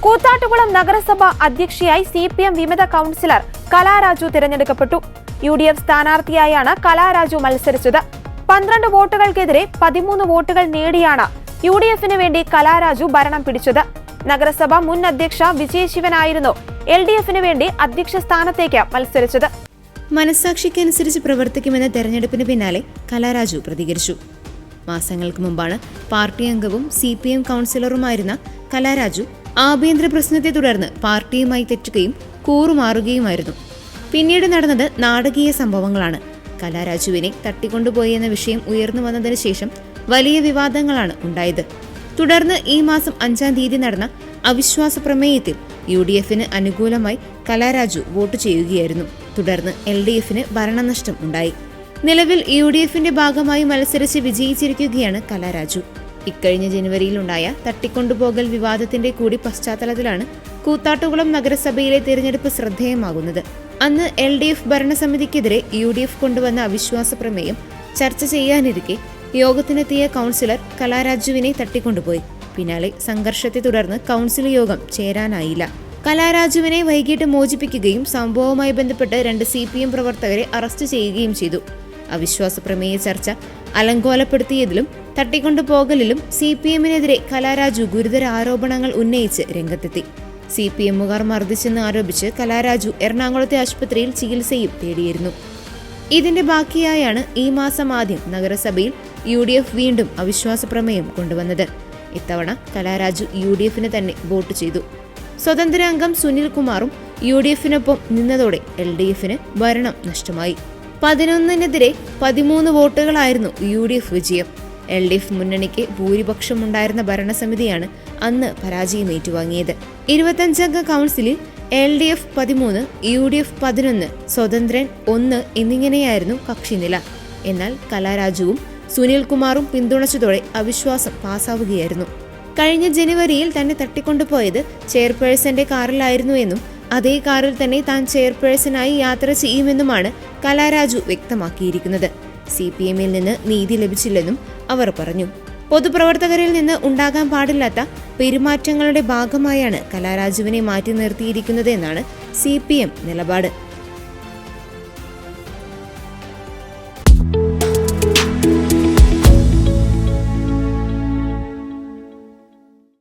കൂത്താട്ടുകുളം നഗരസഭ അധ്യക്ഷയായി CPM വിമത കൌൺസിലർ കലാരാജു തിരഞ്ഞെടുക്കപ്പെട്ടു. UDF സ്ഥാനാർത്ഥിയായാണ് കലാരാജു മത്സരിച്ചത്. 12 വോട്ടുകൾക്കെതിരെ 13 വോട്ടുകൾ നേടിയാണ് UDFന് വേണ്ടി കലാരാജു ഭരണം പിടിച്ചത്. നഗരസഭ മുൻ അധ്യക്ഷ വിജയശിവനായിരുന്നു LDFന് വേണ്ടി അധ്യക്ഷ സ്ഥാനത്തേക്ക് മത്സരിച്ചത്. മനസാക്ഷിക്കനുസരിച്ച് പ്രവർത്തിക്കുമെന്ന തെരഞ്ഞെടുപ്പിന് പിന്നാലെ കലാരാജു പ്രതികരിച്ചു. മാസങ്ങൾക്ക് മുമ്പാണ് പാർട്ടി അംഗവും CPM കൌൺസിലറുമായിരുന്ന കലാരാജു ആഭ്യന്തര പ്രശ്നത്തെ തുടർന്ന് പാർട്ടിയുമായി തെറ്റുകയും കൂറുമാറുകയുമായിരുന്നു. പിന്നീട് നടന്നത് നാടകീയ സംഭവങ്ങളാണ്. കലാരാജുവിനെ തട്ടിക്കൊണ്ടുപോയി എന്ന വിഷയം ഉയർന്നു വന്നതിന് ശേഷം വലിയ വിവാദങ്ങളാണ് ഉണ്ടായത്. തുടർന്ന് ഈ മാസം 5-ാം തീയതി നടന്ന അവിശ്വാസ പ്രമേയത്തിൽ UDFന് അനുകൂലമായി കലാരാജു വോട്ട് ചെയ്യുകയായിരുന്നു. തുടർന്ന് LDFന് ഭരണനഷ്ടം ഉണ്ടായി. നിലവിൽ UDFന്റെ ഭാഗമായി മത്സരിച്ച് വിജയിച്ചിരിക്കുകയാണ് കലാരാജു. ഇക്കഴിഞ്ഞ ജനുവരിയിലുണ്ടായ തട്ടിക്കൊണ്ടുപോകൽ വിവാദത്തിന്റെ കൂടി പശ്ചാത്തലത്തിലാണ് കൂത്താട്ടുകുളം നഗരസഭയിലെ തിരഞ്ഞെടുപ്പ് ശ്രദ്ധേയമാകുന്നത്. അന്ന് LDF ഭരണസമിതിക്കെതിരെ UDF കൊണ്ടുവന്ന അവിശ്വാസ പ്രമേയം ചർച്ച ചെയ്യാനിരിക്കെ യോഗത്തിനെത്തിയ കൌൺസിലർ കലാരാജുവിനെ തട്ടിക്കൊണ്ടുപോയി. പിന്നാലെ സംഘർഷത്തെ തുടർന്ന് കൌൺസിൽ യോഗം ചേരാനായില്ല. കലാരാജുവിനെ വൈകിട്ട് മോചിപ്പിക്കുകയും സംഭവവുമായി ബന്ധപ്പെട്ട് 2 CPM പ്രവർത്തകരെ അറസ്റ്റ് ചെയ്യുകയും ചെയ്തു. അവിശ്വാസ പ്രമേയ ചർച്ച അലങ്കോലപ്പെടുത്തിയതിലും തട്ടിക്കൊണ്ടുപോകലിലും CPMനെതിരെ കലാരാജു ഗുരുതര ആരോപണങ്ങൾ ഉന്നയിച്ച് രംഗത്തെത്തി. CPMകാർ മർദ്ദിച്ചെന്ന് ആരോപിച്ച് കലാരാജു എറണാകുളത്തെ ആശുപത്രിയിൽ ചികിത്സയും തേടിയിരുന്നു. ഇതിന്റെ ബാക്കിയായാണ് ഈ മാസം ആദ്യം നഗരസഭയിൽ UDF വീണ്ടും അവിശ്വാസ പ്രമേയം കൊണ്ടുവന്നത്. ഇത്തവണ കലാരാജു UDFന് തന്നെ വോട്ട് ചെയ്തു. സ്വതന്ത്ര അംഗം സുനിൽ കുമാറും UDFനൊപ്പം നിന്നതോടെ LDFന് ഭരണം നഷ്ടമായി. 11-നെതിരെ 13 വോട്ടുകളായിരുന്നു UDF വിജയം. LDF മുന്നണിക്ക് ഭൂരിപക്ഷമുണ്ടായിരുന്ന ഭരണസമിതിയാണ് അന്ന് പരാജയം ഏറ്റുവാങ്ങിയത്. 25-അംഗ കൌൺസിലിൽ LDF 13, UDF 11, സ്വതന്ത്രൻ 1 എന്നിങ്ങനെയായിരുന്നു കക്ഷിനില. എന്നാൽ കലാരാജുവും സുനിൽകുമാറും പിന്തുണച്ചതോടെ അവിശ്വാസം പാസാവുകയായിരുന്നു. കഴിഞ്ഞ ജനുവരിയിൽ തന്നെ തട്ടിക്കൊണ്ടുപോയത് ചെയർപേഴ്സന്റെ കാറിലായിരുന്നു എന്നും അതേ കാറിൽ തന്നെ താൻ ചെയർപേഴ്സണായി യാത്ര ചെയ്യുമെന്നുമാണ് കലാരാജു വ്യക്തമാക്കിയിരിക്കുന്നത്. CPMൽ നിന്ന് നീതി ലഭിച്ചില്ലെന്നും അവർ പറഞ്ഞു. പൊതുപ്രവർത്തകരിൽ നിന്ന് ഉണ്ടാകാൻ പാടില്ലാത്ത പെരുമാറ്റങ്ങളുടെ ഭാഗമായാണ് കലാരാജുവിനെ മാറ്റി നിർത്തിയിരിക്കുന്നത് എന്നാണ് CPM നിലപാട്.